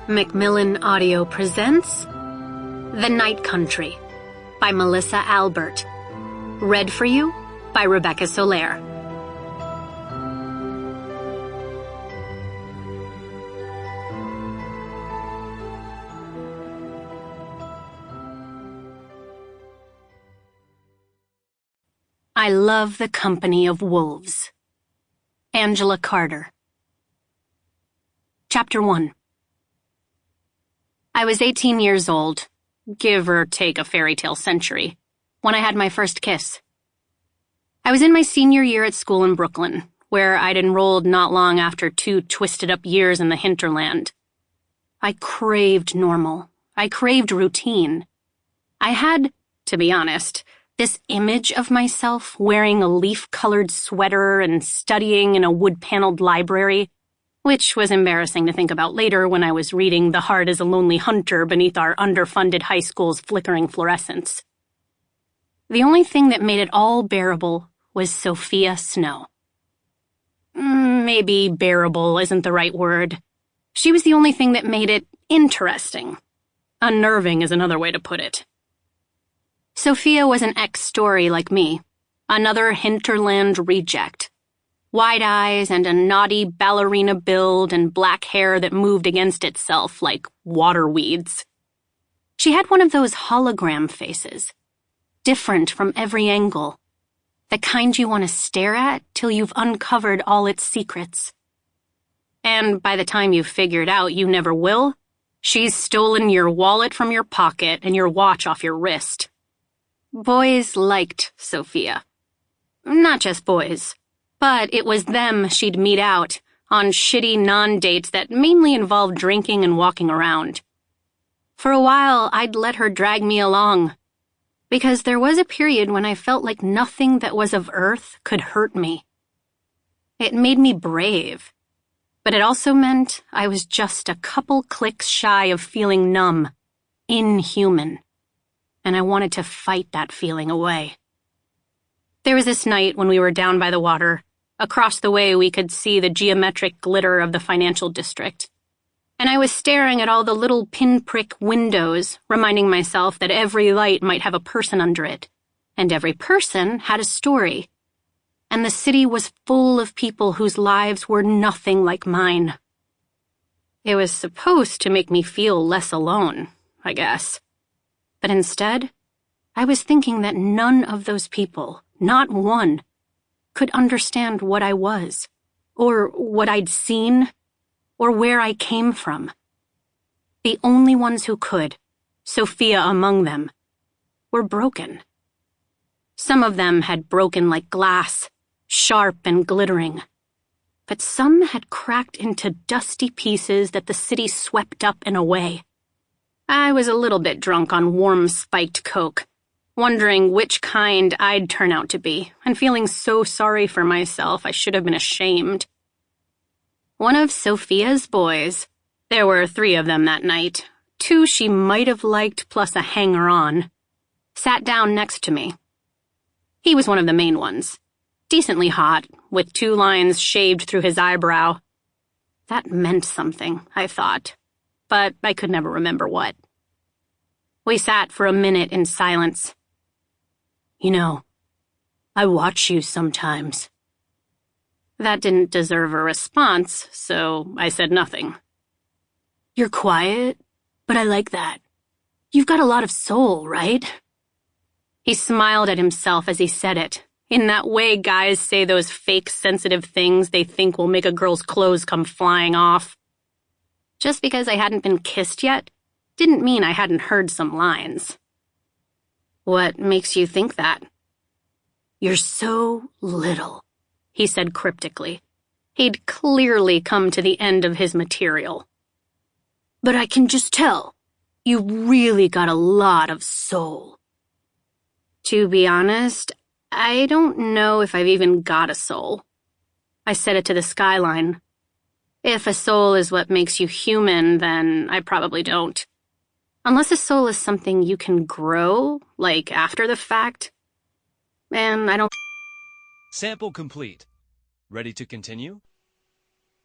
Macmillan Audio presents The Night Country by Melissa Albert. Read for you by Rebecca Soler. I love the company of wolves. Angela Carter. Chapter 1. I was 18 years old, give or take a fairy tale century, when I had my first kiss. I was in my senior year at school in Brooklyn, where I'd enrolled not long after 2 twisted-up years in the hinterland. I craved normal. I craved routine. I had, to be honest, this image of myself wearing a leaf-colored sweater and studying in a wood-paneled library, which was embarrassing to think about later when I was reading The Heart is a Lonely Hunter beneath our underfunded high school's flickering fluorescence. The only thing that made it all bearable was Sophia Snow. Maybe bearable isn't the right word. She was the only thing that made it interesting. Unnerving is another way to put it. Sophia was an ex-story like me, another hinterland reject. Wide eyes and a naughty ballerina build and black hair that moved against itself like water weeds. She had one of those hologram faces, different from every angle, the kind you want to stare at till you've uncovered all its secrets. And by the time you've figured out you never will, she's stolen your wallet from your pocket and your watch off your wrist. Boys liked Sophia. Not just boys. But it was them she'd meet out on shitty non-dates that mainly involved drinking and walking around. For a while, I'd let her drag me along, because there was a period when I felt like nothing that was of earth could hurt me. It made me brave, but it also meant I was just a couple clicks shy of feeling numb, inhuman, and I wanted to fight that feeling away. There was this night when we were down by the water. Across the way, we could see the geometric glitter of the financial district. And I was staring at all the little pinprick windows, reminding myself that every light might have a person under it, and every person had a story. And the city was full of people whose lives were nothing like mine. It was supposed to make me feel less alone, I guess. But instead, I was thinking that none of those people, not one, could understand what I was, or what I'd seen, or where I came from. The only ones who could, Sophia among them, were broken. Some of them had broken like glass, sharp and glittering, but some had cracked into dusty pieces that the city swept up and away. I was a little bit drunk on warm spiked Coke, wondering which kind I'd turn out to be, and feeling so sorry for myself I should have been ashamed. One of Sophia's boys, there were 3 of them that night, 2 she might have liked plus a hanger-on, sat down next to me. He was one of the main ones, decently hot, with 2 lines shaved through his eyebrow. That meant something, I thought, but I could never remember what. We sat for a minute in silence. You know, I watch you sometimes. That didn't deserve a response, so I said nothing. You're quiet, but I like that. You've got a lot of soul, right? He smiled at himself as he said it, in that way guys say those fake sensitive things they think will make a girl's clothes come flying off. Just because I hadn't been kissed yet didn't mean I hadn't heard some lines. What makes you think that? You're so little, he said cryptically. He'd clearly come to the end of his material. But I can just tell, you've really got a lot of soul. To be honest, I don't know if I've even got a soul. I said it to the skyline. If a soul is what makes you human, then I probably don't. Unless a soul is something you can grow, like after the fact. And I don't... Sample complete. Ready to continue?